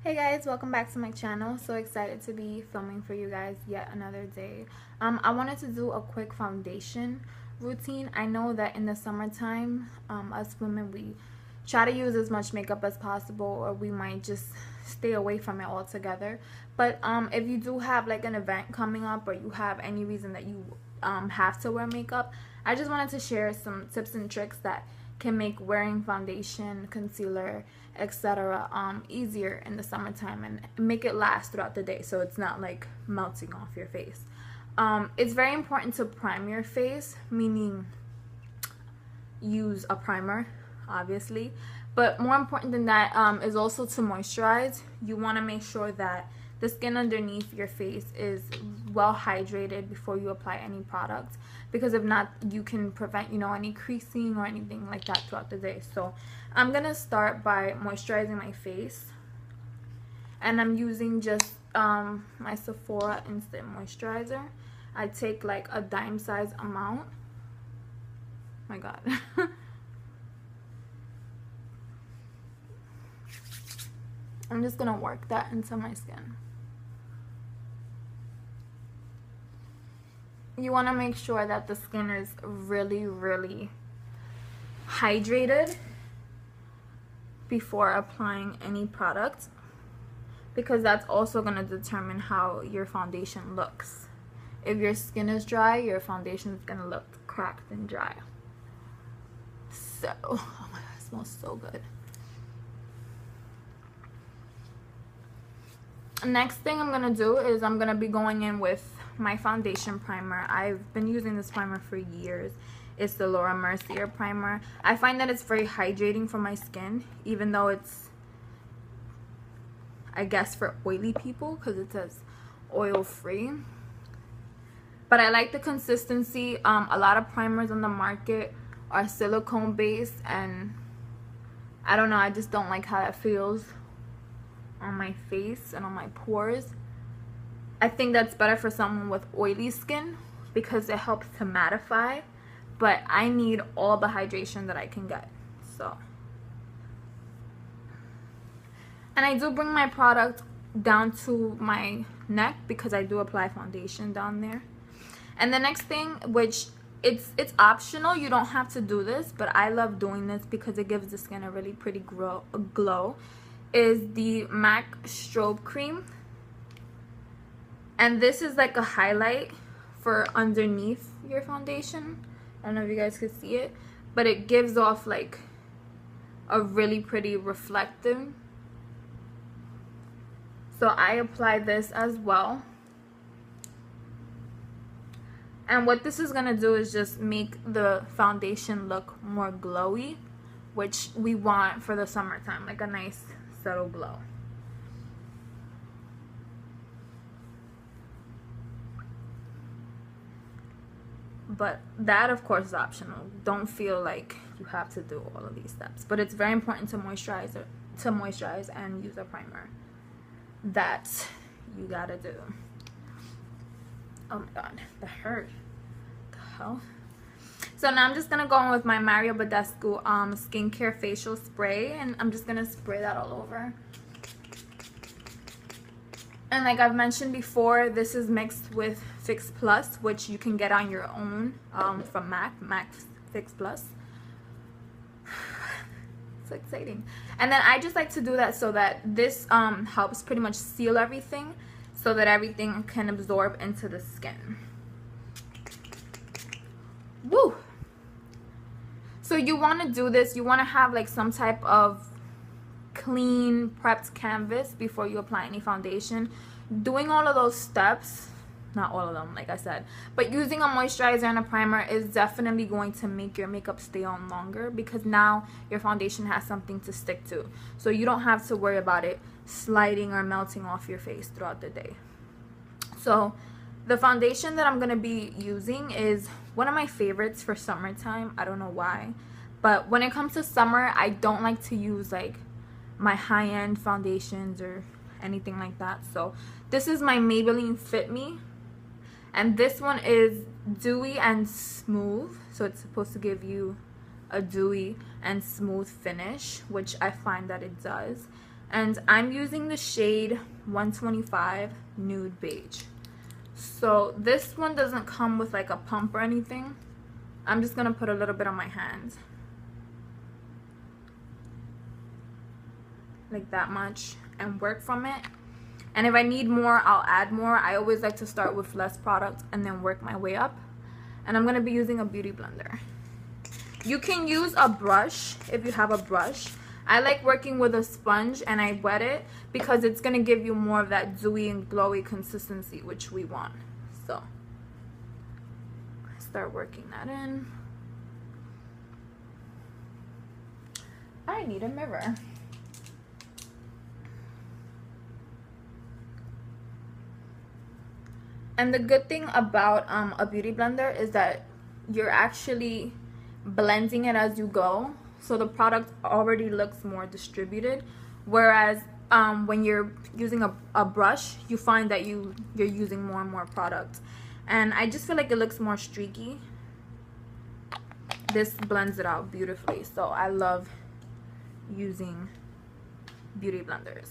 Hey guys, welcome back to my channel. So excited to be filming for you guys yet another day. I wanted to do a quick foundation routine. I know that in the summertime, us women, we try to use as much makeup as possible, or we might just stay away from it altogether. But if you do have like an event coming up, or you have any reason that you have to wear makeup, I just wanted to share some tips and tricks that can make wearing foundation, concealer, etc. Easier in the summertime and make it last throughout the day, so it's not like melting off your face. It's very important to prime your face, meaning use a primer, obviously, but more important than that is also to moisturize. You want to make sure that the skin underneath your face is well hydrated before you apply any product, because if not, you can prevent any creasing or anything like that throughout the day. So I'm gonna start by moisturizing my face, and I'm using just my Sephora Instant Moisturizer. I take like a dime size amount. My god. I'm just gonna work that into my skin. You want to make sure that the skin is really hydrated before applying any product, because that's also going to determine how your foundation looks. If your skin is dry, your foundation is going to look cracked and dry. So, oh my god, it smells so good. Next thing I'm going to do is I'm going to be going in with my foundation primer. I've been using this primer for years. It's the Laura Mercier primer. I find that it's very hydrating for my skin, even though it's, I guess, for oily people, because it says oil free. But I like the consistency. A lot of primers on the market are silicone based, and I don't know, I just don't like how it feels on my face and on my pores. I think that's better for someone with oily skin because it helps to mattify, but I need all the hydration that I can get. So, and I do bring my product down to my neck because I do apply foundation down there. And the next thing, which it's optional, you don't have to do this, but I love doing this because it gives the skin a really pretty glow, is the MAC Strobe Cream. And this is like a highlight for underneath your foundation. I don't know if you guys can see it, but it gives off like a really pretty reflective. So I apply this as well. And what this is gonna do is just make the foundation look more glowy, which we want for the summertime, like a nice subtle glow. But that, of course, is optional. Don't feel like you have to do all of these steps. But it's very important to moisturize and use a primer. That you gotta do. Oh my god, that hurt. What the hell? So now I'm just gonna go in with my Mario Badescu skincare facial spray, and I'm just gonna spray that all over. And like I've mentioned before, this is mixed with Fix Plus, which you can get on your own from MAC Fix Plus. So exciting. And then I just like to do that so that this helps pretty much seal everything, so that everything can absorb into the skin. Woo! So you want to do this, you want to have like some type of clean prepped canvas before you apply any foundation. Doing all of those steps, not all of them like I said, but using a moisturizer and a primer is definitely going to make your makeup stay on longer, because now your foundation has something to stick to, so you don't have to worry about it sliding or melting off your face throughout the day. So the foundation that I'm going to be using is one of my favorites for summertime. I don't know why, but when it comes to summer, I don't like to use like my high-end foundations or anything like that. So this is my Maybelline Fit Me, and this one is dewy and smooth, so it's supposed to give you a dewy and smooth finish, which I find that it does. and I'm using the shade 125 Nude Beige. So this one doesn't come with like a pump or anything. I'm just gonna put a little bit on my hands, like that much, and work from it. And if I need more, I'll add more. I always like to start with less product and then work my way up. And I'm gonna be using a beauty blender. You can use a brush if you have a brush. I like working with a sponge and I wet it because it's gonna give you more of that dewy and glowy consistency, which we want. So start working that in. I need a mirror. And the good thing about a beauty blender is that you're actually blending it as you go, so the product already looks more distributed, whereas when you're using a brush, you find that you're using more and more product, and I just feel like it looks more streaky. This blends it out beautifully, so I love using beauty blenders.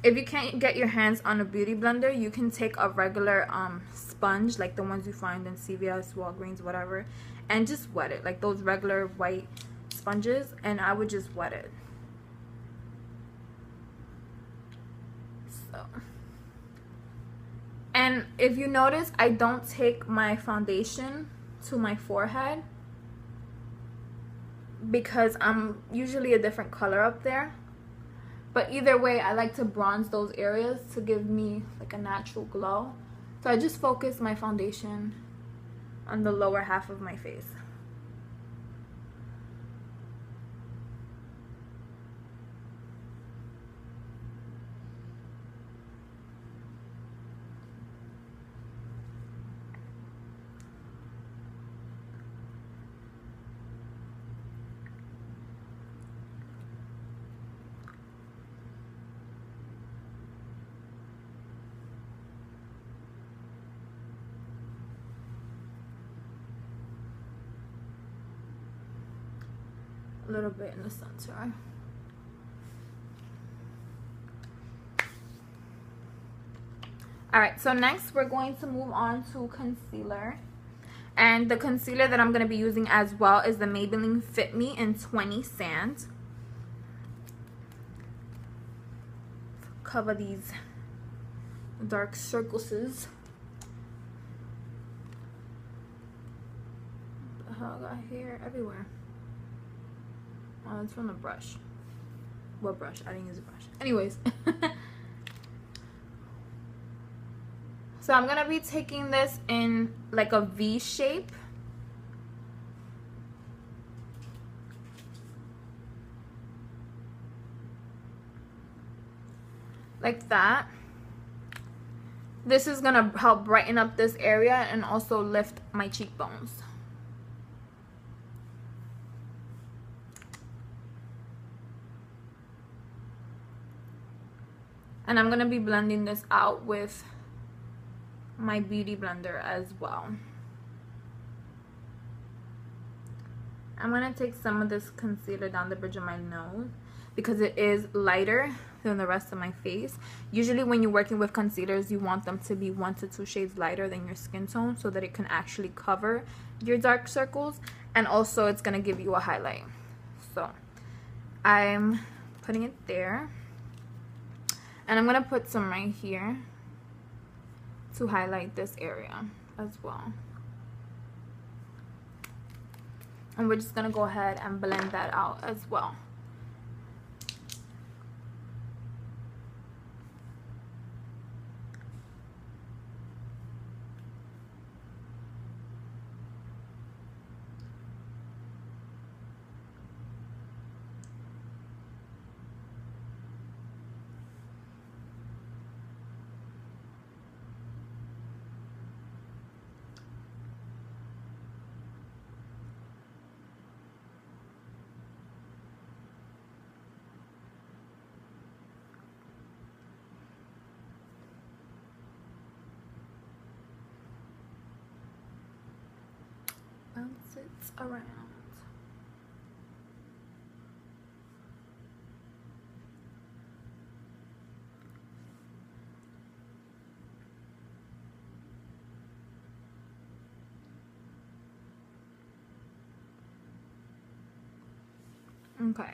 If you can't get your hands on a beauty blender, you can take a regular sponge, like the ones you find in CVS, Walgreens, whatever, and just wet it, like those regular white sponges, and I would just wet it. So, and if you notice, I don't take my foundation to my forehead because I'm usually a different color up there. But either way, I like to bronze those areas to give me like a natural glow. So I just focus my foundation on the lower half of my face. A little bit in the center. Alright, so next we're going to move on to concealer. And the concealer that I'm going to be using as well is the Maybelline Fit Me in 20 Sand. Cover these dark circles. What the hell, I got hair everywhere. Oh, it's from the brush. What brush? I didn't use a brush. Anyways. So I'm going to be taking this in like a V shape. Like that. This is going to help brighten up this area and also lift my cheekbones. And I'm going to be blending this out with my beauty blender as well. I'm going to take some of this concealer down the bridge of my nose because it is lighter than the rest of my face. Usually when you're working with concealers, you want them to be 1 to 2 shades lighter than your skin tone so that it can actually cover your dark circles, and also it's going to give you a highlight. So I'm putting it there. And I'm going to put some right here to highlight this area as well. And we're just going to go ahead and blend that out as well. Bounce it around. Okay.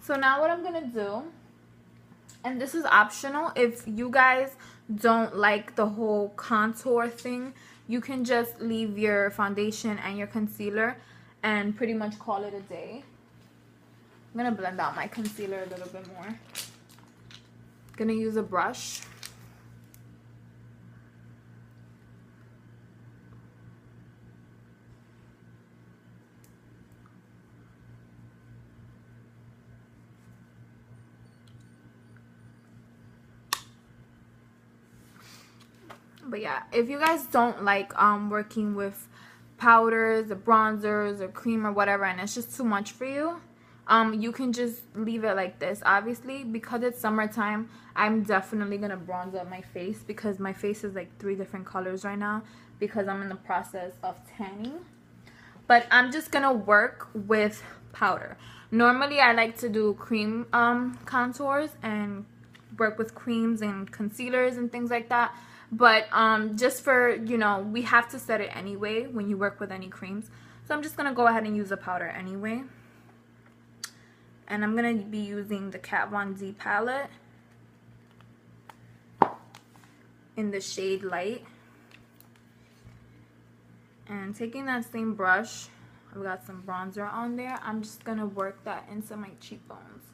So now what I'm gonna do, and this is optional, if you guys don't like the whole contour thing, you can just leave your foundation and your concealer and pretty much call it a day. I'm gonna blend out my concealer a little bit more. Gonna use a brush. But yeah, if you guys don't like working with powders or bronzers or cream or whatever, and it's just too much for you, you can just leave it like this. Obviously, because it's summertime, I'm definitely gonna bronze up my face because my face is like 3 different colors right now because I'm in the process of tanning. But I'm just gonna work with powder. Normally I like to do cream contours and work with creams and concealers and things like that. But just for, you know, we have to set it anyway when you work with any creams. So I'm just gonna go ahead and use a powder anyway. And I'm gonna be using the Kat Von D palette in the shade Light. And taking that same brush, I've got some bronzer on there. I'm just gonna work that into my cheekbones.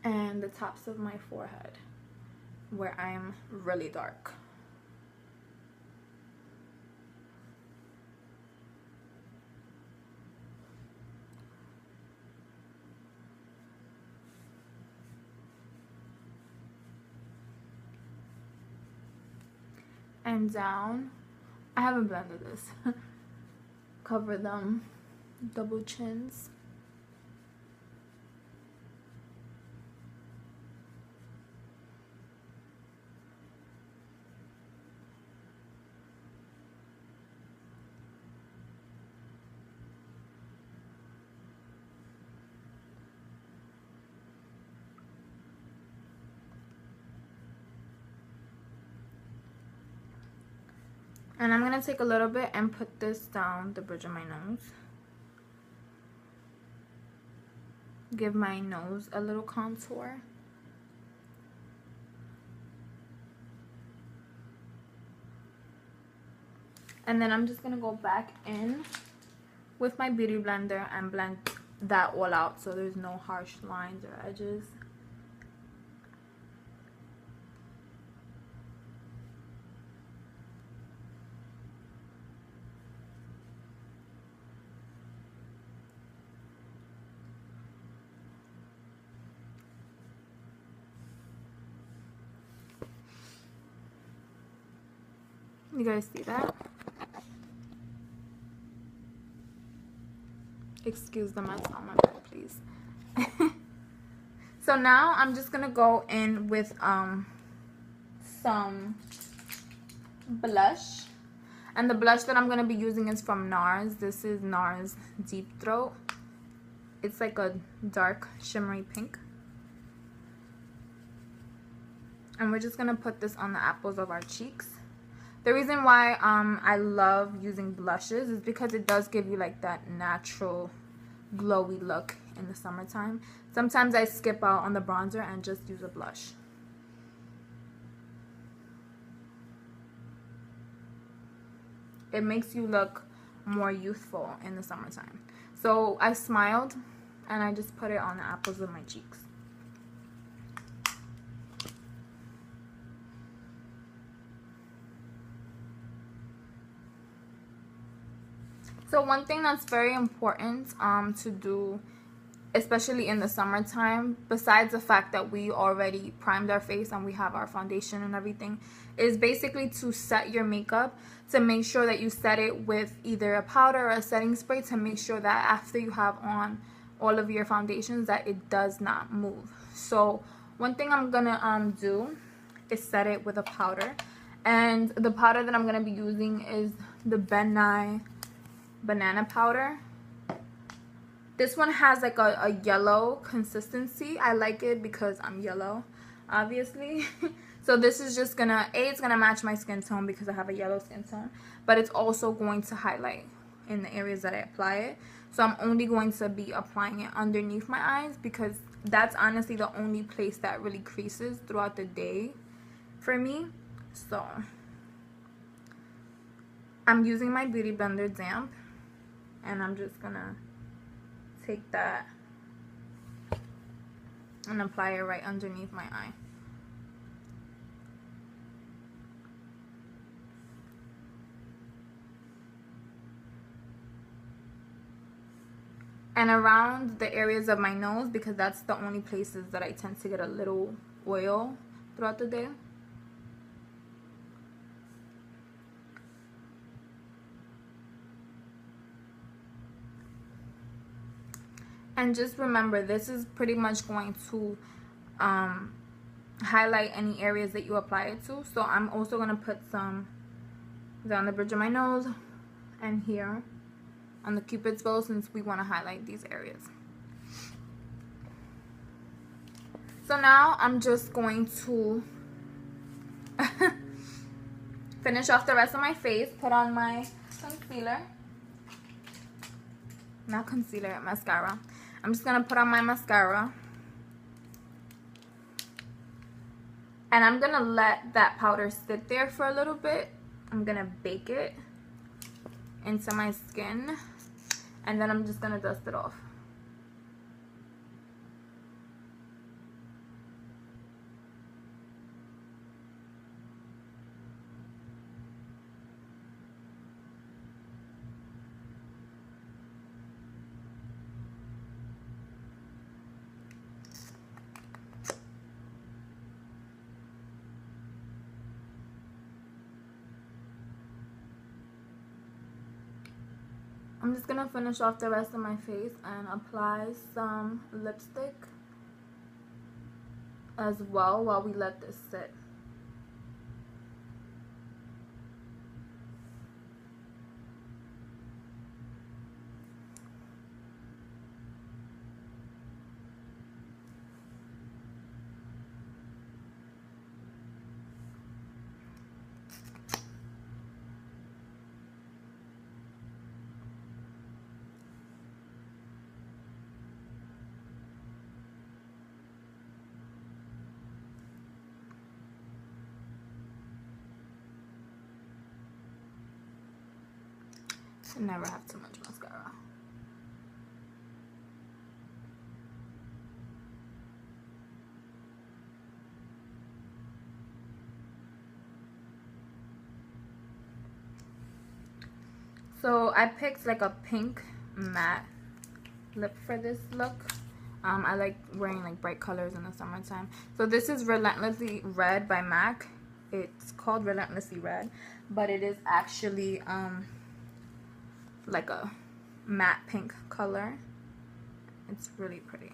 And the tops of my forehead, where I'm really dark. And down. I haven't blended this. Cover them, double chins. And I'm going to take a little bit and put this down the bridge of my nose. Give my nose a little contour. And then I'm just going to go back in with my beauty blender and blend that all out so there's no harsh lines or edges. You guys see that? Excuse the mess on my bed, please. So now I'm just gonna go in with some blush, and the blush that I'm gonna be using is from NARS. This is NARS Deep Throat. It's like a dark shimmery pink, and we're just gonna put this on the apples of our cheeks. The reason why I love using blushes is because it does give you like that natural glowy look in the summertime. Sometimes I skip out on the bronzer and just use a blush. It makes you look more youthful in the summertime. So I smiled and I just put it on the apples of my cheeks. So one thing that's very important to do, especially in the summertime, besides the fact that we already primed our face and we have our foundation and everything, is basically to set your makeup, to make sure that you set it with either a powder or a setting spray, to make sure that after you have on all of your foundations that it does not move. So one thing I'm gonna do is set it with a powder, and the powder that I'm gonna be using is the Ben Nye banana powder. This one has like a yellow consistency. I like it because I'm yellow, obviously. So this is just gonna, it's gonna match my skin tone because I have a yellow skin tone, but it's also going to highlight in the areas that I apply it. So I'm only going to be applying it underneath my eyes because that's honestly the only place that really creases throughout the day for me. So I'm using my Beauty Blender damp, and I'm just gonna take that and apply it right underneath my eye. And around the areas of my nose, because that's the only places that I tend to get a little oil throughout the day. And just remember, this is pretty much going to highlight any areas that you apply it to. So I'm also going to put some down the bridge of my nose and here on the Cupid's bow, since we want to highlight these areas. So now I'm just going to finish off the rest of my face, put on my concealer. Not concealer, mascara. I'm just going to put on my mascara. And I'm going to let that powder sit there for a little bit. I'm going to bake it into my skin. And then I'm just going to dust it off. I'm just going to finish off the rest of my face and apply some lipstick as well while we let this sit. Never have too much mascara. So I picked like a pink matte lip for this look. I like wearing like bright colors in the summertime. So this is Relentlessly Red by MAC. It's called Relentlessly Red, but it is actually like a matte pink color. It's really pretty.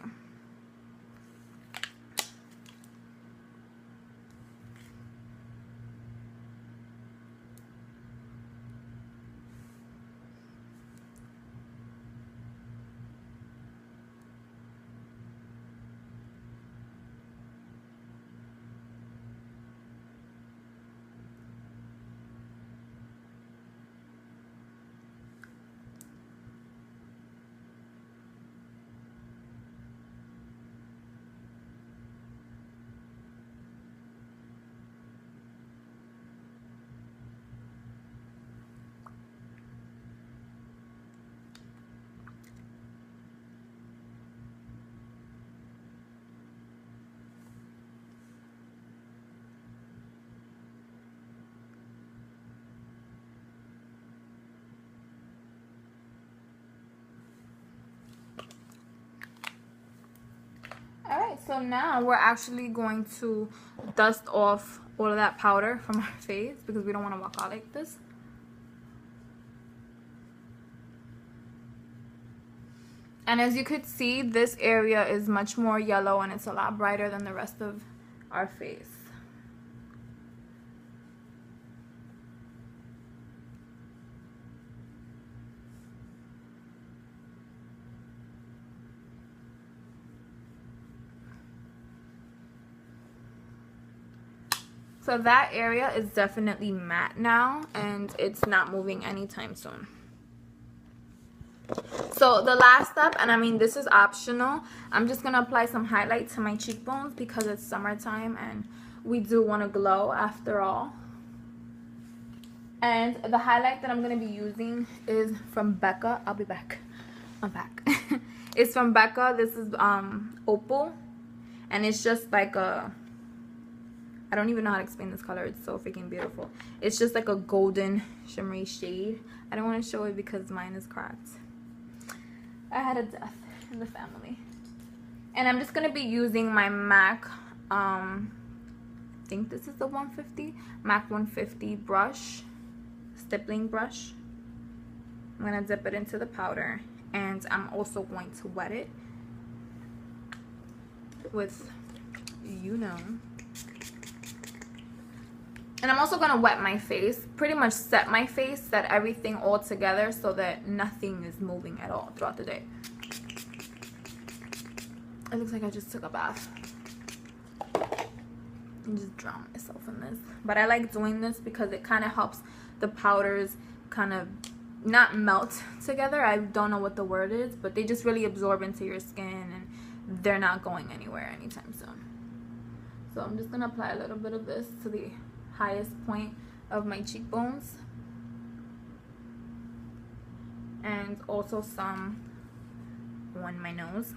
Alright, so now we're actually going to dust off all of that powder from our face because we don't want to walk out like this. And as you could see, this area is much more yellow and it's a lot brighter than the rest of our face. So that area is definitely matte now, and it's not moving anytime soon. So the last step, and I mean this is optional, I'm just going to apply some highlight to my cheekbones because it's summertime and we do want to glow after all. And the highlight that I'm going to be using is from Becca. I'll be back. I'm back. It's from Becca. This is Opal. And it's just like a, I don't even know how to explain this color. It's so freaking beautiful. It's just like a golden shimmery shade. I don't want to show it because mine is cracked. I had a death in the family. And I'm just going to be using my MAC, I think this is the 150, MAC 150 brush, stippling brush. I'm going to dip it into the powder. And I'm also going to wet it with, you know. And I'm also going to wet my face, pretty much set my face, set everything all together so that nothing is moving at all throughout the day. It looks like I just took a bath. And just drown myself in this. But I like doing this because it kind of helps the powders kind of not melt together. I don't know what the word is, but they just really absorb into your skin and they're not going anywhere anytime soon. So I'm just going to apply a little bit of this to the highest point of my cheekbones, and also some on my nose.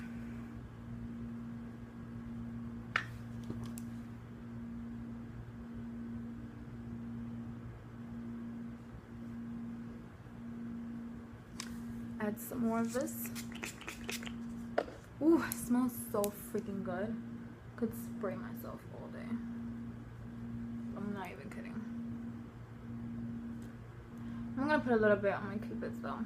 Add some more of this. Ooh, it smells so freaking good. Could spray myself all day. I'm not even kidding. I'm gonna put a little bit on my cupids though.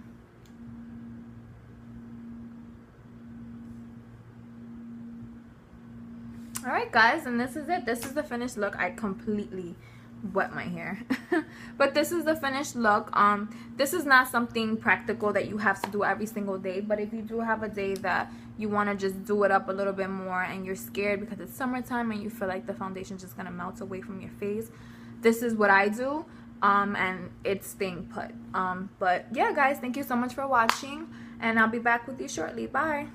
Alright guys, and this is it. This is the finished look. I completely wet my hair. But this is the finished look. This is not something practical that you have to do every single day, but if you do have a day that you want to just do it up a little bit more and you're scared because it's summertime and you feel like the foundation's just gonna melt away from your face, this is what I do, and it's staying put. But yeah guys, thank you so much for watching, and I'll be back with you shortly. Bye.